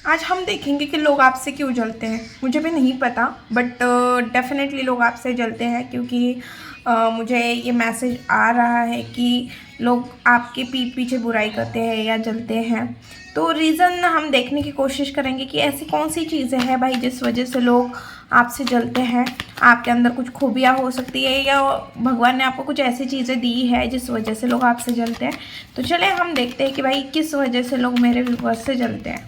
आज हम देखेंगे कि लोग आपसे क्यों जलते हैं। मुझे भी नहीं पता, बट डेफिनेटली लोग आपसे जलते हैं क्योंकि मुझे ये मैसेज आ रहा है कि लोग आपके पीठ पीछे बुराई करते हैं या जलते हैं। तो रीज़न हम देखने की कोशिश करेंगे कि ऐसी कौन सी चीज़ें हैं भाई जिस वजह से लोग आपसे जलते हैं। आपके अंदर कुछ खूबियाँ हो सकती है या भगवान ने आपको कुछ ऐसी चीज़ें दी है जिस वजह से लोग आपसे जलते हैं। तो चले हम देखते हैं कि भाई किस वजह से लोग मेरे व्यूअर्स से जलते हैं।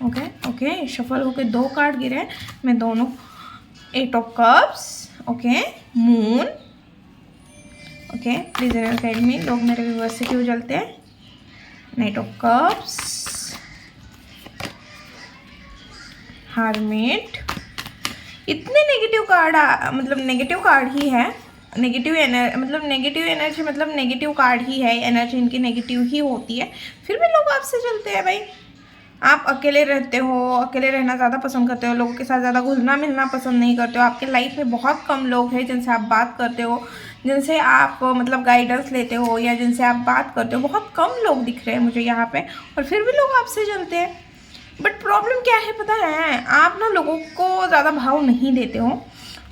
ओके ओके, शफल होके 2 कार्ड गिरे, मैं दोनों 8 of cups, okay, moon, okay, please guide me, लोग मेरे व्यूअर्स से क्यों जलते हैं। नाइट ऑफ कप्स, हार्मिट, इतने नेगेटिव कार्ड मतलब नेगेटिव कार्ड ही है। नेगेटिव मतलब नेगेटिव एनर्जी मतलब नेगेटिव कार्ड ही है, एनर्जी इनकी नेगेटिव ही होती है, फिर भी लोग आपसे चलते हैं भाई। आप अकेले रहते हो, अकेले रहना ज़्यादा पसंद करते हो, लोगों के साथ ज़्यादा घुलना मिलना पसंद नहीं करते हो। आपके लाइफ में बहुत कम लोग हैं जिनसे आप बात करते हो, जिनसे आप मतलब गाइडेंस लेते हो या जिनसे आप बात करते हो। बहुत कम लोग दिख रहे हैं मुझे यहाँ पे, और फिर भी लोग आपसे जलते हैं। बट प्रॉब्लम क्या है पता है, आप ना लोगों को ज़्यादा भाव नहीं देते हो,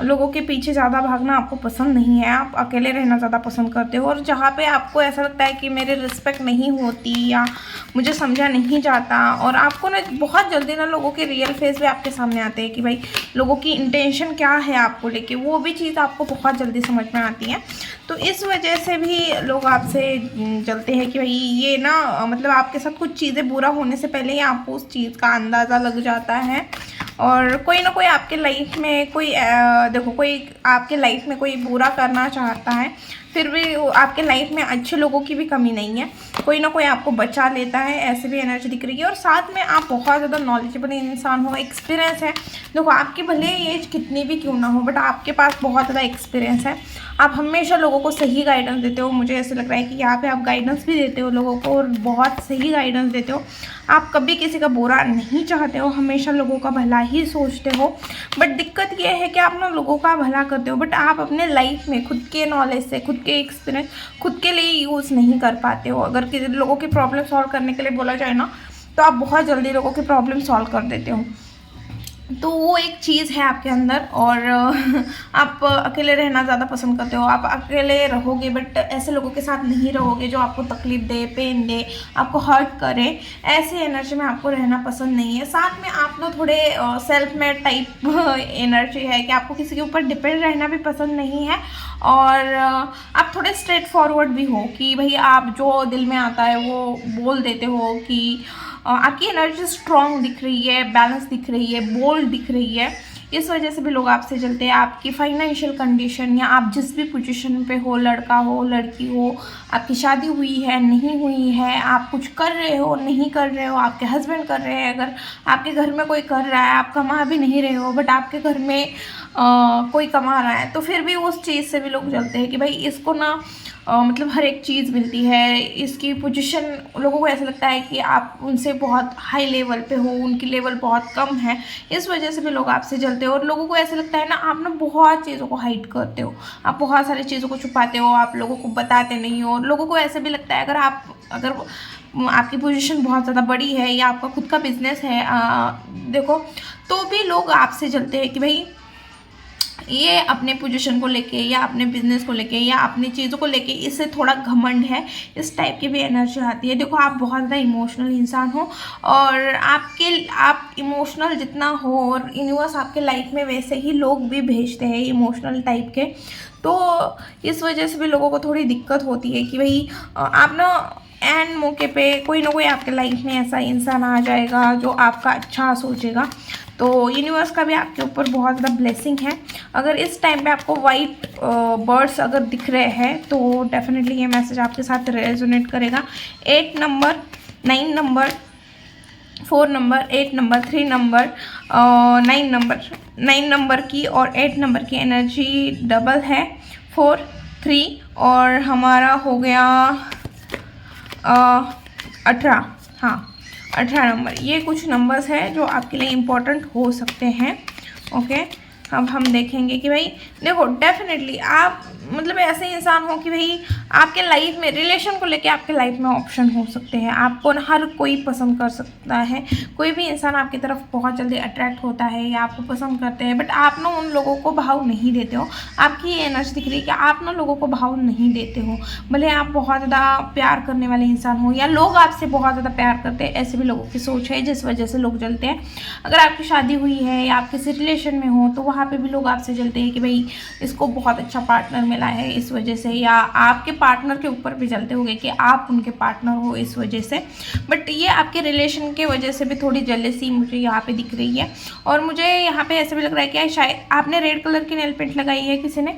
लोगों के पीछे ज़्यादा भागना आपको पसंद नहीं है, आप अकेले रहना ज़्यादा पसंद करते हो। और जहाँ पे आपको ऐसा लगता है कि मेरी रिस्पेक्ट नहीं होती या मुझे समझा नहीं जाता, और आपको ना बहुत जल्दी ना लोगों के रियल फेस भी आपके सामने आते हैं कि भाई लोगों की इंटेंशन क्या है आपको लेके, वो भी चीज़ आपको बहुत जल्दी समझ में आती है। तो इस वजह से भी लोग आपसे जलते हैं कि भाई ये ना मतलब आपके साथ कुछ चीज़ें बुरा होने से पहले ही आपको उस चीज़ का अंदाज़ा लग जाता है। और कोई ना कोई आपके लाइफ में कोई देखो, कोई आपके लाइफ में कोई बुरा करना चाहता है, फिर भी आपके लाइफ में अच्छे लोगों की भी कमी नहीं है, कोई ना कोई आपको बचा लेता है, ऐसे भी एनर्जी दिख रही है। और साथ में आप बहुत ज़्यादा नॉलेजेबल इंसान हो, एक्सपीरियंस है। देखो आपकी भले एज कितनी भी क्यों ना हो, बट आपके पास बहुत ज़्यादा एक्सपीरियंस है। आप हमेशा लोगों को सही गाइडेंस देते हो, मुझे ऐसे लग रहा है कि यहाँ पे आप गाइडेंस भी देते हो लोगों को, और बहुत सही गाइडेंस देते हो। आप कभी किसी का बुरा नहीं चाहते हो, हमेशा लोगों का भला ही सोचते हो। बट दिक्कत ये है कि आप ना लोगों का भला करते हो, बट आप अपने लाइफ में खुद के नॉलेज से, खुद के एक्सपीरियंस खुद के लिए यूज़ नहीं कर पाते हो। अगर किसी लोगों की प्रॉब्लम सॉल्व करने के लिए बोला जाए ना, तो आप बहुत जल्दी लोगों की प्रॉब्लम सॉल्व कर देते हो। तो वो एक चीज़ है आपके अंदर। और आप अकेले रहना ज़्यादा पसंद करते हो, आप अकेले रहोगे बट ऐसे लोगों के साथ नहीं रहोगे जो आपको तकलीफ़ दे, पेन दे, आपको हर्ट करे। ऐसे एनर्जी में आपको रहना पसंद नहीं है। साथ में आप ना थोड़े सेल्फ मेड टाइप एनर्जी है कि आपको किसी के ऊपर डिपेंड रहना भी पसंद नहीं है। और आप थोड़े स्ट्रेट फॉरवर्ड भी हो कि भाई आप जो दिल में आता है वो बोल देते हो। कि आपकी एनर्जी स्ट्रॉन्ग दिख रही है, बैलेंस दिख रही है, बोल्ड दिख रही है। इस वजह से भी लोग आपसे जलते हैं। आपकी फाइनेंशियल कंडीशन या आप जिस भी पोजीशन पे हो, लड़का हो लड़की हो, आपकी शादी हुई है नहीं हुई है, आप कुछ कर रहे हो नहीं कर रहे हो, आपके हस्बैंड कर रहे हैं, अगर आपके घर में कोई कर रहा है, आप कमा भी नहीं रहे हो बट आपके घर में कोई कमा रहा है, तो फिर भी उस चीज़ से भी लोग जलते हैं कि भाई इसको ना मतलब हर एक चीज़ मिलती है, इसकी पोजीशन, लोगों को ऐसा लगता है कि आप उनसे बहुत हाई लेवल पे हो, उनकी लेवल बहुत कम है। इस वजह से भी लोग आपसे जलते हो। और लोगों को ऐसा लगता है ना, आप ना बहुत चीज़ों को हाइड करते हो, आप बहुत सारी चीज़ों को छुपाते हो, आप लोगों को बताते नहीं हो। लोगों को ऐसा भी लगता है अगर आपकी पोजीशन बहुत ज़्यादा बड़ी है या आपका खुद का बिजनेस है, देखो, तो भी लोग आपसे जलते हैं कि भाई ये अपने पोजीशन को लेके या अपने बिजनेस को लेके या अपनी चीज़ों को लेके इससे थोड़ा घमंड है। इस टाइप की भी एनर्जी आती है। देखो आप बहुत ज़्यादा इमोशनल इंसान हो, और आप इमोशनल जितना हो और यूनिवर्स आपके लाइफ में वैसे ही लोग भी भेजते हैं इमोशनल टाइप के। तो इस वजह से भी लोगों को थोड़ी दिक्कत होती है कि भाई आप ना एंड मौके पे कोई ना कोई आपके लाइफ में ऐसा इंसान आ जाएगा जो आपका अच्छा सोचेगा। तो यूनिवर्स का भी आपके ऊपर बहुत ज़्यादा ब्लेसिंग है। अगर इस टाइम पे आपको वाइट बर्ड्स अगर दिख रहे हैं तो डेफिनेटली ये मैसेज आपके साथ रेजोनेट करेगा। 8 number, 9 number, 4 number, 8 number, 3 number, 9 number की और 8 नंबर की एनर्जी डबल है, 4, 3, और हमारा हो गया 18। हाँ, 18 नंबर। ये कुछ नंबर्स हैं जो आपके लिए इम्पोर्टेंट हो सकते हैं। ओके, अब हम देखेंगे कि भाई देखो डेफिनेटली आप मतलब ऐसे इंसान हो कि भाई आपके लाइफ में रिलेशन को लेके आपके लाइफ में ऑप्शन हो सकते हैं। आपको ना हर कोई पसंद कर सकता है, कोई भी इंसान आपकी तरफ बहुत जल्दी अट्रैक्ट होता है या आपको पसंद करते हैं, बट आप ना उन लोगों को भाव नहीं देते हो। आपकी ये एनर्जी दिख रही है कि आप ना लोगों को भाव नहीं देते हो। भले आप बहुत ज़्यादा प्यार करने वाले इंसान हो या लोग आपसे बहुत ज़्यादा प्यार करते हैं, ऐसे भी लोगों की सोच है जिस वजह से लोग जलते हैं। अगर आपकी शादी हुई है या आप किसी रिलेशन में हो तो वहाँ पे भी लोग आपसे जलते हैं कि भाई इसको बहुत अच्छा पार्टनर मिला है इस वजह से, या आपके पार्टनर के ऊपर भी जलते होंगे कि आप उनके पार्टनर हो इस वजह से। बट ये आपके रिलेशन के वजह से भी थोड़ी जेलसी मुझे यहाँ पे दिख रही है। और मुझे यहाँ पे ऐसे भी लग रहा है कि शायद आपने रेड कलर की नेल पेंट लगाई है, किसी ने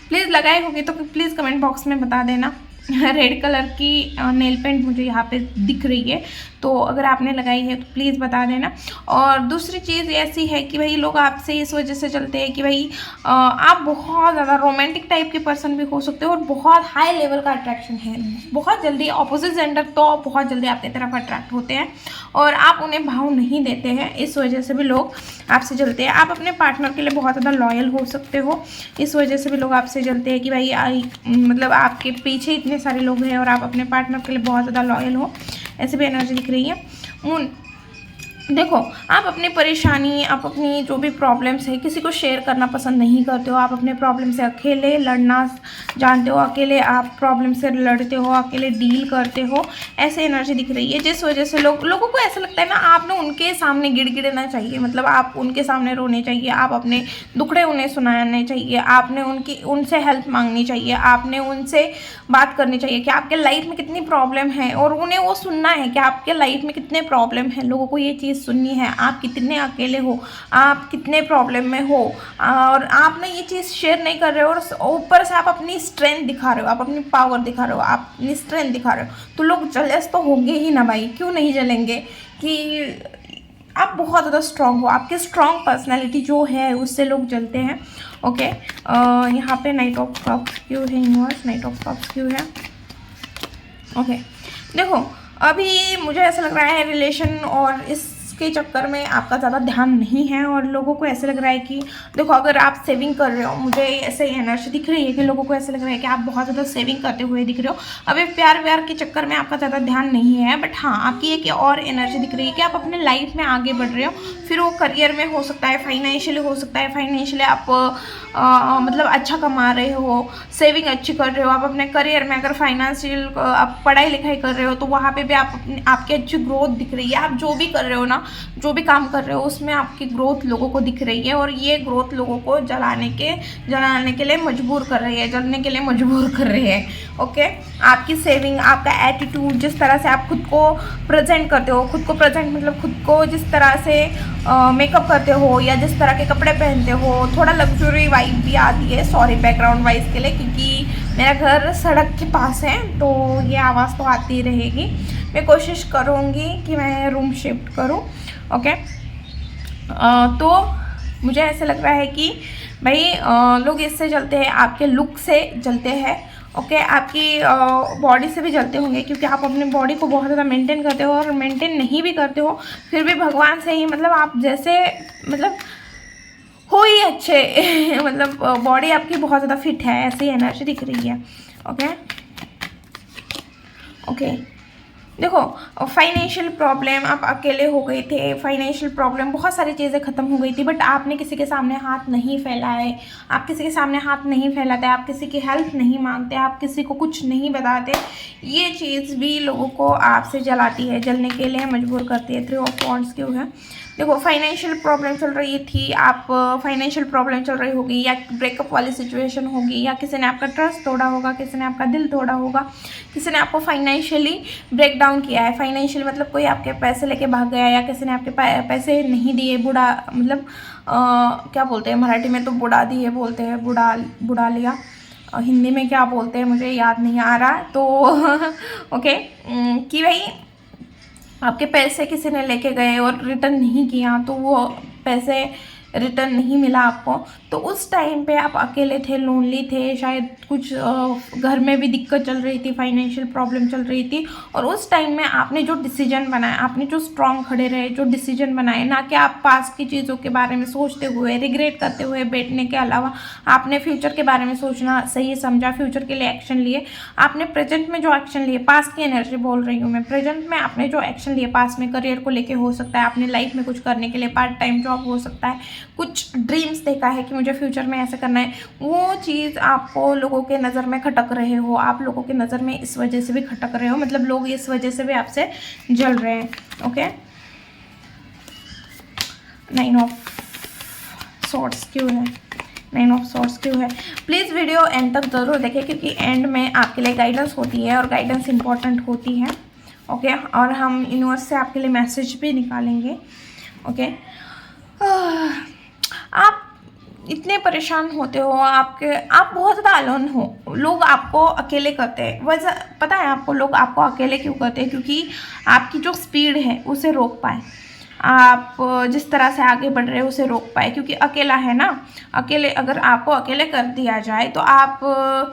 प्लीज़ लगाई होगी तो प्लीज़ कमेंट बॉक्स में बता देना। रेड कलर की नेल पेंट मुझे यहाँ पे दिख रही है, तो अगर आपने लगाई है तो प्लीज़ बता देना। और दूसरी चीज़ ऐसी है कि भाई लोग आपसे इस वजह से चलते हैं कि भाई आप बहुत ज़्यादा रोमांटिक टाइप के पर्सन भी हो सकते हो और बहुत हाई लेवल का अट्रैक्शन है। बहुत जल्दी अपोजिट जेंडर तो बहुत जल्दी आपकी तरफ अट्रैक्ट होते हैं और आप उन्हें भाव नहीं देते हैं, इस वजह से भी लोग आपसे जलते हैं। आप अपने पार्टनर के लिए बहुत ज़्यादा लॉयल हो सकते हो, इस वजह से भी लोग आपसे जलते हैं कि भाई मतलब आपके पीछे इतने सारे लोग हैं और आप अपने पार्टनर के लिए बहुत ज़्यादा लॉयल हो, ऐसे भी एनर्जी दिख रही है। मून देखो, आप अपनी परेशानी, आप अपनी जो भी प्रॉब्लम्स है किसी को शेयर करना पसंद नहीं करते हो। आप अपने प्रॉब्लम से अकेले लड़ना जानते हो, अकेले आप प्रॉब्लम से लड़ते हो, अकेले डील करते हो, ऐसे एनर्जी दिख रही है। जिस वजह से लोगों को ऐसा लगता है ना आप ना उनके सामने गिड़गिड़ना चाहिए, मतलब आप उनके सामने रोने चाहिए, आप अपने दुखड़े उन्हें सुनाने चाहिए, आपने उनसे हेल्प मांगनी चाहिए, आपने उनसे बात करनी चाहिए कि आपके लाइफ में कितनी प्रॉब्लम है और उन्हें वो सुनना है कि आपके लाइफ में कितने प्रॉब्लम है। लोगों को ये चीज़ सुननी है, आप कितने अकेले हो, आप कितने प्रॉब्लम में हो, और आप ना ये चीज़ शेयर नहीं कर रहे हो और ऊपर से आप अपनी स्ट्रेंथ दिखा रहे हो, आप अपनी पावर दिखा रहे हो, आप अपनी स्ट्रेंथ दिखा रहे हो, तो लोग जलेस तो होंगे ही ना भाई, क्यों नहीं जलेंगे कि आप बहुत ज़्यादा स्ट्रॉन्ग हो। आपकी स्ट्रॉन्ग पर्सनैलिटी जो है उससे लोग जलते हैं। ओके, यहाँ पे नाइट ऑफ कप्स क्यों है यूनिवर्स, नाइट ऑफ कप्स क्यों है? ओके, देखो अभी मुझे ऐसा लग रहा है रिलेशन और इसके चक्कर में आपका ज़्यादा ध्यान नहीं है और लोगों को ऐसे लग रहा है कि देखो अगर आप सेविंग कर रहे हो, मुझे ऐसे एनर्जी दिख रही है कि लोगों को ऐसे लग रहा है कि आप बहुत ज़्यादा सेविंग करते हुए दिख रहे हो। अभी प्यार व्यार के चक्कर में आपका ज़्यादा ध्यान नहीं है, बट हाँ आपकी एक और एनर्जी दिख रही है कि आप अपने लाइफ में आगे बढ़ रहे हो। फिर वो करियर में हो सकता है, फाइनेंशियली हो सकता है, फाइनेंशियली आप मतलब अच्छा कमा रहे हो, सेविंग अच्छी कर रहे हो। आप अपने करियर में अगर फाइनेंशियल आप पढ़ाई लिखाई कर रहे हो तो वहाँ पे भी आपकी अच्छी ग्रोथ दिख रही है। आप जो भी कर रहे हो ना, जो भी काम कर रहे हो उसमें आपकी ग्रोथ लोगों को दिख रही है और ये ग्रोथ लोगों को जलाने के लिए मजबूर कर रही है, जलने के लिए मजबूर कर रही है। ओके, आपकी सेविंग, आपका एटीट्यूड, जिस तरह से आप खुद को प्रेजेंट करते हो, खुद को प्रेजेंट मतलब खुद को जिस तरह से मेकअप करते हो या जिस तरह के कपड़े पहनते हो, थोड़ा लग्जरी वाइब भी आती है। सॉरी बैकग्राउंड वाइज के लिए, क्योंकि मेरा घर सड़क के पास है तो ये आवाज़ तो आती रहेगी। मैं कोशिश करूँगी कि मैं रूम शिफ्ट करूँ। ओके, तो मुझे ऐसा लग रहा है कि भाई लोग इससे जलते हैं, आपके लुक से जलते हैं। ओके, आपकी बॉडी से भी जलते होंगे क्योंकि आप अपनी बॉडी को बहुत ज़्यादा मेंटेन करते हो और मेंटेन नहीं भी करते हो फिर भी भगवान से ही, मतलब आप जैसे मतलब हो ही अच्छे मतलब बॉडी आपकी बहुत ज़्यादा फिट है, ऐसी एनर्जी दिख रही है। ओके ओके, देखो फाइनेंशियल प्रॉब्लम, आप अकेले हो गए थे, फाइनेंशियल प्रॉब्लम, बहुत सारी चीज़ें ख़त्म हो गई थी, बट आपने किसी के सामने हाथ नहीं फैलाए। आप किसी के सामने हाथ नहीं फैलाते, आप किसी की हेल्प नहीं मांगते, आप किसी को कुछ नहीं बताते। ये चीज़ भी लोगों को आपसे जलाती है, जलने के लिए मजबूर करती है। 3 ऑफ वॉन्ड्स क्यों है? देखो फाइनेंशियल प्रॉब्लम चल रही थी, आप फाइनेंशियल प्रॉब्लम चल रही होगी या ब्रेकअप वाली सिचुएशन होगी या किसी ने आपका ट्रस्ट तोड़ा होगा, किसी ने आपका दिल तोड़ा होगा, किसी ने आपको फाइनेंशियली ब्रेक डाउन किया है। फाइनेंशियल मतलब कोई आपके पैसे लेके भाग गया या किसी ने आपके पैसे नहीं दिए, बुढ़ा मतलब क्या बोलते हैं मराठी में तो बुढ़ा दिए बोलते हैं, बुढ़ा लिया, हिंदी में क्या बोलते हैं मुझे याद नहीं आ रहा। तो ओके, कि भाई आपके पैसे किसी ने लेके गए और रिटर्न नहीं किया तो वो पैसे रिटर्न नहीं मिला आपको, तो उस टाइम पे आप अकेले थे, लोनली थे, शायद कुछ घर में भी दिक्कत चल रही थी, फाइनेंशियल प्रॉब्लम चल रही थी, और उस टाइम में आपने जो डिसीजन बनाया, आपने जो स्ट्रांग खड़े रहे, जो डिसीजन बनाए, ना कि आप पास्ट की चीज़ों के बारे में सोचते हुए, रिग्रेट करते हुए बैठने के अलावा आपने फ्यूचर के बारे में सोचना सही समझा, फ्यूचर के लिए एक्शन लिए। आपने प्रेजेंट में जो एक्शन लिए, पास्ट की एनर्जी बोल रही हूँ मैं, प्रेजेंट में आपने जो एक्शन लिए पास्ट में, करियर को लेके हो सकता है, आपने लाइफ में कुछ करने के लिए, पार्ट टाइम जॉब हो सकता है, कुछ ड्रीम्स देखा है कि मुझे फ्यूचर में ऐसे करना है, वो चीज़ आपको लोगों के नज़र में खटक रहे हो, आप लोगों के नज़र में इस वजह से भी खटक रहे हो, मतलब लोग इस वजह से भी आपसे जल रहे हैं। ओके, 9 ऑफ सॉर्ड्स क्यों है, 9 ऑफ सॉर्ड्स क्यों है? प्लीज़ वीडियो एंड तक ज़रूर देखें, क्योंकि एंड में आपके लिए गाइडेंस होती है और गाइडेंस इंपॉर्टेंट होती है। ओके, और हम यूनिवर्स से आपके लिए मैसेज भी निकालेंगे। ओके, आप इतने परेशान होते हो, आप बहुत ज़्यादा अलोन हो, लोग आपको अकेले करते हैं। वजह पता है आपको, लोग आपको अकेले क्यों करते हैं? क्योंकि आपकी जो स्पीड है उसे रोक पाए, आप जिस तरह से आगे बढ़ रहे हो उसे रोक पाए, क्योंकि अकेला है ना, अकेले अगर आपको अकेले कर दिया जाए तो आप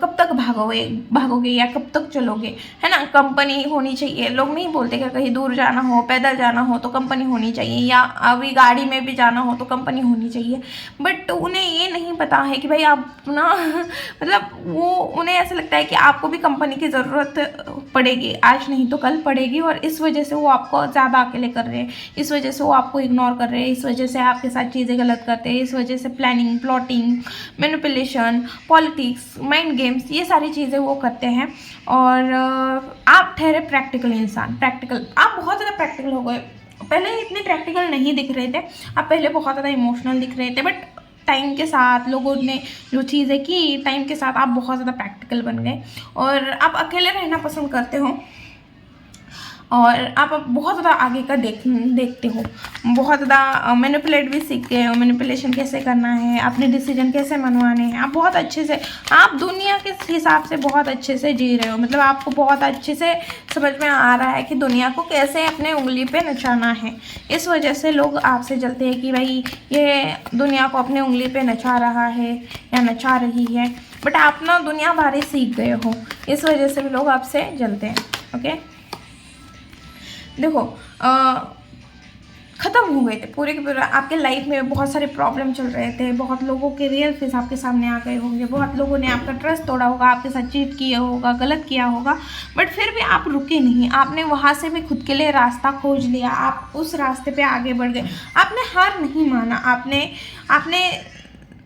कब तक भागोगे या कब तक चलोगे, है ना। कंपनी होनी चाहिए, लोग नहीं बोलते कि कहीं दूर जाना हो, पैदल जाना हो तो कंपनी होनी चाहिए, या अभी गाड़ी में भी जाना हो तो कंपनी होनी चाहिए, बट उन्हें ये नहीं पता है कि भाई आप ना मतलब वो उन्हें ऐसा लगता है कि आपको भी कंपनी की ज़रूरत पड़ेगी, आज नहीं तो कल पड़ेगी, और इस वजह से वो आपको ज़्यादा अकेले कर रहे हैं, इस वजह से वो आपको इग्नोर कर रहे हैं, इस वजह से आपके साथ चीज़ें गलत करते हैं, इस वजह से planning, plotting, manipulation, politics, mind games, ये सारी चीज़ें वो करते हैं। और आप ठहरे प्रैक्टिकल इंसान, प्रैक्टिकल, आप बहुत ज़्यादा प्रैक्टिकल हो गए। पहले इतने प्रैक्टिकल नहीं दिख रहे थे आप, पहले बहुत ज़्यादा इमोशनल दिख रहे थे, बट टाइम के साथ लोगों ने जो चीज़ें की, टाइम के साथ आप बहुत ज़्यादा प्रैक्टिकल बन गए, और आप अकेले रहना पसंद करते हो, और आप बहुत ज़्यादा आगे का देखते हो, बहुत ज़्यादा मैनिपुलेट भी सीख गए हो, मैनिपुलेशन कैसे करना है, अपने डिसीजन कैसे मनवाने हैं, आप बहुत अच्छे से, आप दुनिया के हिसाब से बहुत अच्छे से जी रहे हो, मतलब आपको बहुत अच्छे से समझ में आ रहा है कि दुनिया को कैसे अपने उंगली पे नचाना है। इस वजह से लोग आपसे जलते हैं कि भाई ये दुनिया को अपने उंगली पे नचा रहा है या नचा रही है, बट आप ना दुनिया भर सीख गए हो, इस वजह से भी लोग आपसे जलते हैं। ओके, देखो ख़त्म हो गए थे पूरे के पूरे, आपके लाइफ में बहुत सारे प्रॉब्लम चल रहे थे, बहुत लोगों के रियल फेस आपके सामने आ गए होंगे, बहुत लोगों ने आपका ट्रस्ट तोड़ा होगा, आपके साथ चीट किया होगा, गलत किया होगा, बट फिर भी आप रुके नहीं, आपने वहाँ से भी खुद के लिए रास्ता खोज लिया, आप उस रास्ते पे आगे बढ़ गए, आपने हार नहीं माना,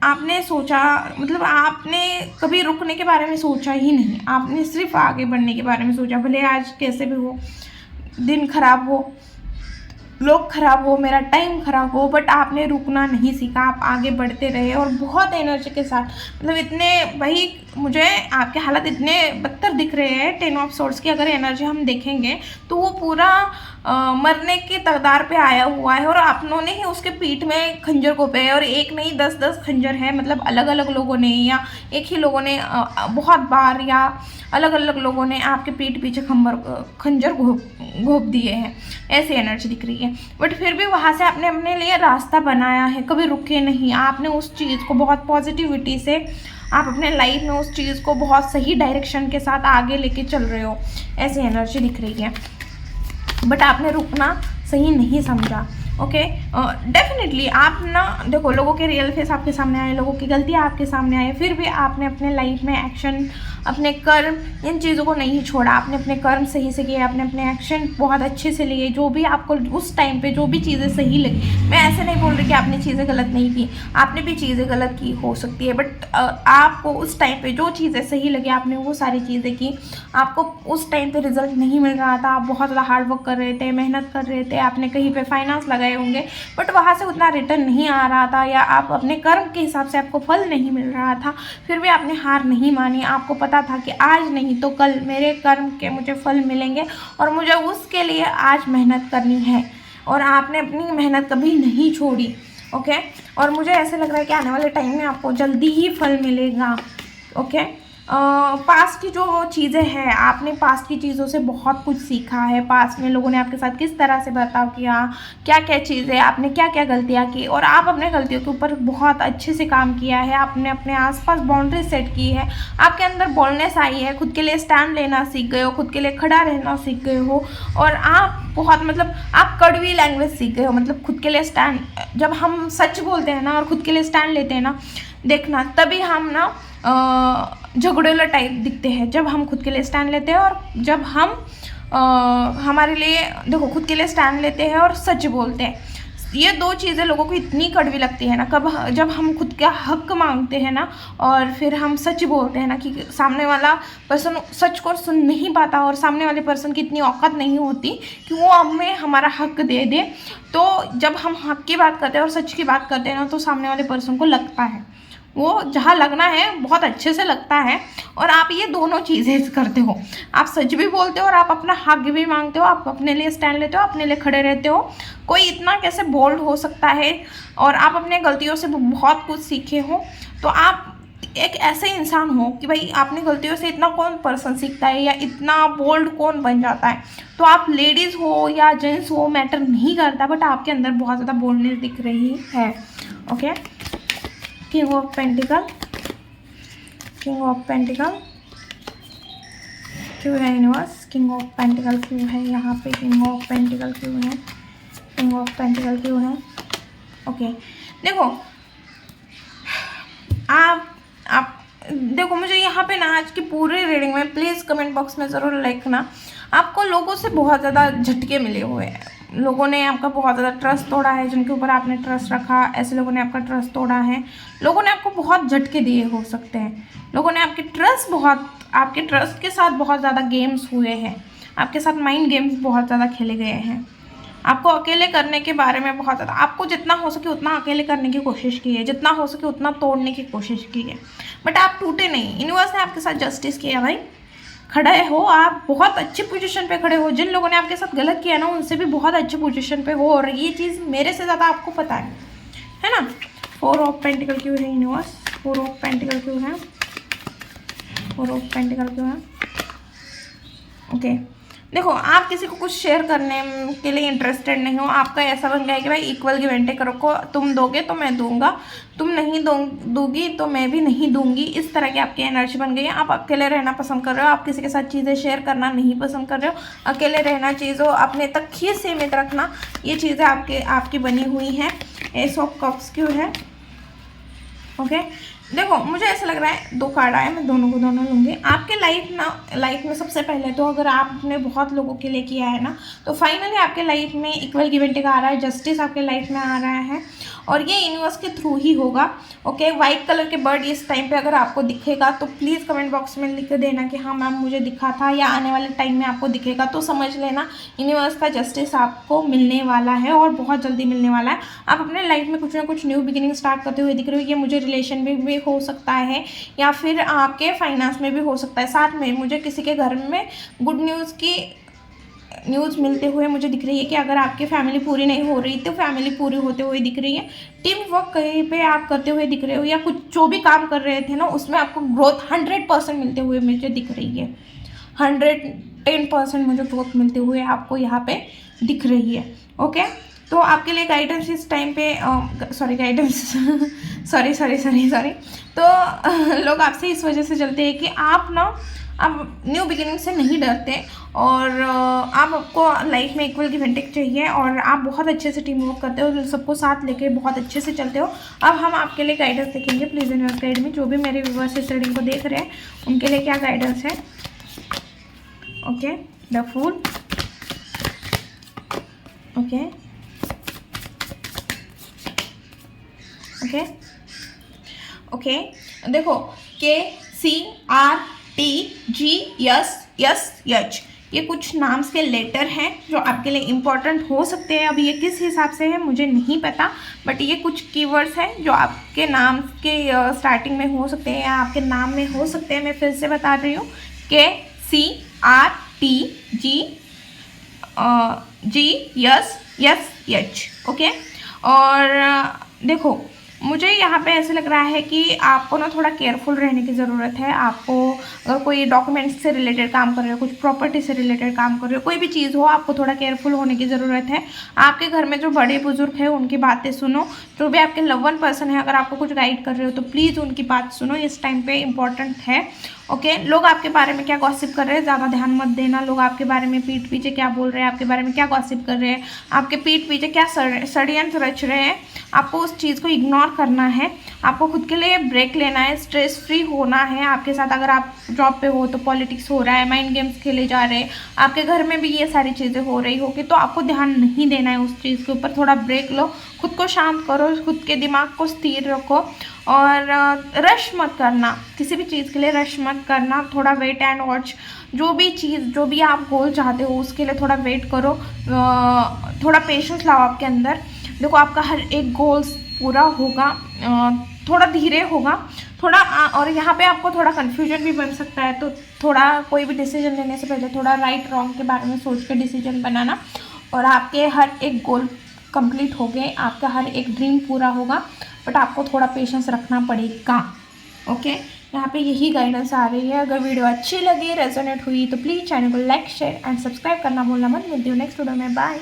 आपने सोचा, मतलब आपने कभी रुकने के बारे में सोचा ही नहीं, आपने सिर्फ आगे बढ़ने के बारे में सोचा, भले आज कैसे भी हो, दिन खराब हो, लोग खराब हो, मेरा टाइम खराब हो, बट आपने रुकना नहीं सीखा, आप आगे बढ़ते रहे, और बहुत एनर्जी के साथ, मतलब इतने, भाई मुझे आपके हालात इतने बदतर दिख रहे हैं 10 ऑफ सोर्ड्स की अगर एनर्जी हम देखेंगे तो वो पूरा मरने के तकदार पे आया हुआ है, और आपनों ने ही उसके पीठ में खंजर को पे, और एक नहीं 10-10 खंजर है, मतलब अलग अलग लोगों ने या एक ही लोगों ने बहुत बार या अलग अलग लोगों ने आपके पीठ पीछे खंजर घोंप दिए हैं, ऐसी एनर्जी दिख रही है, बट फिर भी वहाँ से आपने अपने लिए रास्ता बनाया है, कभी रुके नहीं, आपने उस चीज़ को बहुत पॉजिटिविटी से, आप अपने लाइफ में उस चीज़ को बहुत सही डायरेक्शन के साथ आगे लेके चल रहे हो, ऐसी एनर्जी दिख रही है, बट आपने रुकना सही नहीं समझा। ओके, डेफिनेटली आप ना देखो, लोगों के रियल फेस आपके सामने आए, लोगों की गलतियाँ आपके सामने आए, फिर भी आपने अपने लाइफ में एक्शन, अपने कर्म, इन चीज़ों को नहीं छोड़ा, आपने अपने कर्म सही से किए, आपने अपने एक्शन बहुत अच्छे से लिए, जो भी आपको उस टाइम पे जो भी चीज़ें सही लगी, मैं ऐसे नहीं बोल रही कि आपने चीज़ें गलत नहीं की, आपने भी चीज़ें गलत की हो सकती है, बट आपको उस टाइम पे जो चीज़ें सही लगी आपने वो सारी चीज़ें की, आपको उस टाइम पे रिजल्ट नहीं मिल रहा था, आप बहुत ज़्यादा हार्ड वर्क कर रहे थे, मेहनत कर रहे थे, आपने कहीं पे फाइनेंस लगाए होंगे, बट वहाँ से उतना रिटर्न नहीं आ रहा था, या आप अपने कर्म के हिसाब से आपको फल नहीं मिल रहा था, फिर भी आपने हार नहीं मानी, आपको पता था कि आज नहीं तो कल मेरे कर्म के मुझे फल मिलेंगे, और मुझे उसके लिए आज मेहनत करनी है, और आपने अपनी मेहनत कभी नहीं छोड़ी। ओके, और मुझे ऐसे लग रहा है कि आने वाले टाइम में आपको जल्दी ही फल मिलेगा। ओके, पास्ट की जो चीज़ें हैं, आपने पास्ट की चीज़ों से बहुत कुछ सीखा है। पास्ट में लोगों ने आपके साथ किस तरह से बर्ताव किया, क्या क्या चीज़ें, आपने क्या क्या गलतियाँ की, और आप अपने गलतियों के ऊपर बहुत अच्छे से काम किया है। आपने अपने आसपास बाउंड्री सेट की है, आपके अंदर बोल्डनेस आई है, खुद के लिए स्टैंड लेना सीख गए हो, खुद के लिए खड़ा रहना सीख गए हो, और आप बहुत मतलब आप कड़वी लैंग्वेज सीख गए हो। मतलब खुद के लिए स्टैंड, जब हम सच बोलते हैं ना और खुद के लिए स्टैंड लेते हैं ना, देखना तभी हम ना झगड़ेला टाइप दिखते हैं, जब हम खुद के लिए स्टैंड लेते हैं और जब हम हमारे लिए देखो खुद के लिए स्टैंड लेते हैं और सच बोलते हैं। ये दो चीज़ें लोगों को इतनी कड़वी लगती है ना, जब हम खुद का हक मांगते हैं ना और फिर हम सच बोलते हैं ना कि सामने वाला पर्सन सच को सुन नहीं पाता और सामने वाले पर्सन की इतनी औकात नहीं होती कि वो हमें हमारा हक दे दे। तो जब हम हक की बात करते हैं और सच की बात करते हैं ना, तो सामने वाले पर्सन को लगता है, वो जहाँ लगना है बहुत अच्छे से लगता है। और आप ये दोनों चीज़ें करते हो, आप सच भी बोलते हो और आप अपना हक भी मांगते हो, आप अपने लिए स्टैंड लेते हो, अपने लिए खड़े रहते हो। कोई इतना कैसे बोल्ड हो सकता है, और आप अपने गलतियों से बहुत कुछ सीखे हो। तो आप एक ऐसे इंसान हो कि भाई आपने गलतियों से इतना कौन पर्सन सीखता है या इतना बोल्ड कौन बन जाता है। तो आप लेडीज़ हो या जेंट्स हो मैटर नहीं करता, बट आपके अंदर बहुत ज़्यादा बोल्डनेस दिख रही है। Okay, king of pentacle, king of pentacle क्यों है यूनिवर्स? किंग ऑफ पेंटिकल क्यों है यहाँ पे? किंग ऑफ पेंटिकल क्यों है? किंग ऑफ पेंटिकल क्यों है? ओके, देखो आप देखो, मुझे यहाँ पे ना आज की पूरी रीडिंग में प्लीज़ कमेंट बॉक्स में ज़रूर लिखना, आपको लोगों से बहुत ज़्यादा झटके मिले हुए हैं। लोगों ने आपका बहुत ज़्यादा ट्रस्ट तोड़ा है, जिनके ऊपर आपने ट्रस्ट रखा, ऐसे लोगों ने आपका ट्रस्ट तोड़ा है। लोगों ने आपको बहुत झटके दिए हो सकते हैं, लोगों ने आपके ट्रस्ट के साथ बहुत ज़्यादा गेम्स हुए हैं, आपके साथ माइंड गेम्स बहुत ज़्यादा खेले गए हैं। आपको अकेले करने के बारे में बहुत ज़्यादा, आपको जितना हो सके उतना अकेले करने की कोशिश की है, जितना हो सके उतना तोड़ने की कोशिश की है, बट आप टूटे नहीं। यूनिवर्स ने आपके साथ जस्टिस किया भाई, खड़े हो आप, बहुत अच्छी पोजीशन पे खड़े हो। जिन लोगों ने आपके साथ गलत किया ना, उनसे भी बहुत अच्छी पोजीशन पे हो, और ये चीज़ मेरे से ज़्यादा आपको पता है ना। 4 ऑफ पेंटिकल क्यों है यूनिवर्स? 4 ऑफ पेंटिकल क्यों है? 4 ऑफ पेंटिकल क्यों है? ओके, देखो आप किसी को कुछ शेयर करने के लिए इंटरेस्टेड नहीं हो। आपका ऐसा बन गया है कि भाई इक्वल गिव एंड टेक रखो, तुम दोगे तो मैं दूंगा, तुम नहीं दोगी तो मैं भी नहीं दूंगी। इस तरह की आपकी एनर्जी बन गई है। आप अकेले रहना पसंद कर रहे हो, आप किसी के साथ चीज़ें शेयर करना नहीं पसंद कर रहे हो, अकेले रहना, चीज़ों अपने तक ही सीमित रखना, ये चीज़ें आपकी बनी हुई हैं। एस ऑफ कप्स क्यों है? ओके, देखो मुझे ऐसा लग रहा है 2 कार्ड आए, मैं दोनों को दोनों लूँगी। आपके लाइफ में सबसे पहले तो अगर आपने बहुत लोगों के लिए किया है ना, तो फाइनली आपके लाइफ में इक्वल गिव एंड टेक आ रहा है, जस्टिस आपके लाइफ में आ रहा है, और ये यूनिवर्स के थ्रू ही होगा। ओके, वाइट कलर के बर्ड इस टाइम पे अगर आपको दिखेगा तो प्लीज़ कमेंट बॉक्स में लिख देना कि हाँ मैम मुझे दिखा था, या आने वाले टाइम में आपको दिखेगा, तो समझ लेना यूनिवर्स का जस्टिस आपको मिलने वाला है और बहुत जल्दी मिलने वाला है। आप अपने लाइफ में कुछ ना कुछ न्यू बिगिनिंग स्टार्ट करते हुए दिख रहे हो। ये मुझे रिलेशन में भी हो सकता है या फिर आपके फाइनेंस में भी हो सकता है। साथ में मुझे किसी के घर में गुड न्यूज़ मिलते हुए मुझे दिख रही है कि अगर आपकी फैमिली पूरी नहीं हो रही तो फैमिली पूरी होते हुए दिख रही है। टीम वर्क कहीं पे आप करते हुए दिख रहे हो, या कुछ जो भी काम कर रहे थे ना उसमें आपको ग्रोथ 100% मिलते हुए मुझे दिख रही है। 110% मुझे ग्रोथ मिलते हुए आपको यहाँ पे दिख रही है। ओके, तो आपके लिए गाइडेंस इस टाइम पे सॉरी तो लोग आपसे इस वजह से चलते हैं कि आप ना अब न्यू बिगिनिंग से नहीं डरते, और आपको लाइफ में इक्वल गिव एंड टेक चाहिए, और आप बहुत अच्छे से टीम वर्क करते हो, सबको साथ लेके बहुत अच्छे से चलते हो। अब हम आपके लिए गाइडेंस देखेंगे, प्लीज़ यूनिवर्स गाइड में। जो भी मेरे व्यूअर्स इस रीडिंग को देख रहे हैं उनके लिए क्या गाइडेंस है? ओके, द फूल, ओके ओके ओके, देखो KCRTGSSH, ये कुछ नाम्स के लेटर हैं जो आपके लिए इम्पॉर्टेंट हो सकते हैं। अब ये किस हिसाब से है मुझे नहीं पता, बट ये कुछ कीवर्ड्स हैं जो आपके नाम के स्टार्टिंग में हो सकते हैं या आपके नाम में हो सकते हैं। मैं फिर से बता रही हूँ, KCRTGSSH। ओके, और देखो मुझे यहाँ पे ऐसे लग रहा है कि आपको ना थोड़ा केयरफुल रहने की ज़रूरत है। आपको अगर कोई डॉक्यूमेंट्स से रिलेटेड काम कर रहे हो, कुछ प्रॉपर्टी से रिलेटेड काम कर रहे हो, कोई भी चीज़ हो, आपको थोड़ा केयरफुल होने की ज़रूरत है। आपके घर में जो बड़े बुजुर्ग हैं उनकी बातें सुनो। जो भी आपके लव वन पर्सन है, अगर आपको कुछ गाइड कर रहे हो तो प्लीज़ उनकी बात सुनो, इस टाइम पे इम्पॉर्टेंट है। ओके, लोग आपके बारे में क्या गॉसिप कर रहे हैं ज़्यादा ध्यान मत देना। लोग आपके बारे में पीठ पीछे क्या बोल रहे हैं, आपके बारे में क्या गॉसिप कर रहे हैं, आपके पीठ पीछे क्या षड्यंत्र रच रहे हैं, आपको उस चीज़ को इग्नोर करना है। आपको खुद के लिए ब्रेक लेना है, स्ट्रेस फ्री होना है। आपके साथ अगर आप जॉब पे हो तो पॉलिटिक्स हो रहा है, माइंड गेम्स खेले जा रहे हैं, आपके घर में भी ये सारी चीज़ें हो रही होगी, तो आपको ध्यान नहीं देना है उस चीज़ के ऊपर। थोड़ा ब्रेक लो, खुद को शांत करो, खुद के दिमाग को स्थिर रखो और रश मत करना, किसी भी चीज़ के लिए रश मत करना। थोड़ा वेट एंड वॉच, जो भी चीज़, जो भी आप गोल चाहते हो उसके लिए थोड़ा वेट करो, थोड़ा पेशेंस लाओ आपके अंदर। देखो, आपका हर एक गोल्स पूरा होगा, थोड़ा धीरे होगा, थोड़ा और यहाँ पे आपको थोड़ा कन्फ्यूजन भी बन सकता है। तो थोड़ा कोई भी डिसीजन लेने से पहले थोड़ा राइट रॉन्ग के बारे में सोच के डिसीजन बनाना, और आपके हर एक गोल कंप्लीट हो गए, आपका हर एक ड्रीम पूरा होगा, बट आपको थोड़ा पेशेंस रखना पड़ेगा। ओके, यहाँ पे यही गाइडेंस आ रही है। अगर वीडियो अच्छी लगी, रेजोनेट हुई, तो प्लीज़ चैनल को लाइक, शेयर एंड सब्सक्राइब करना भूलना मत। मिलती हूँ नेक्स्ट वीडियो में, बाय।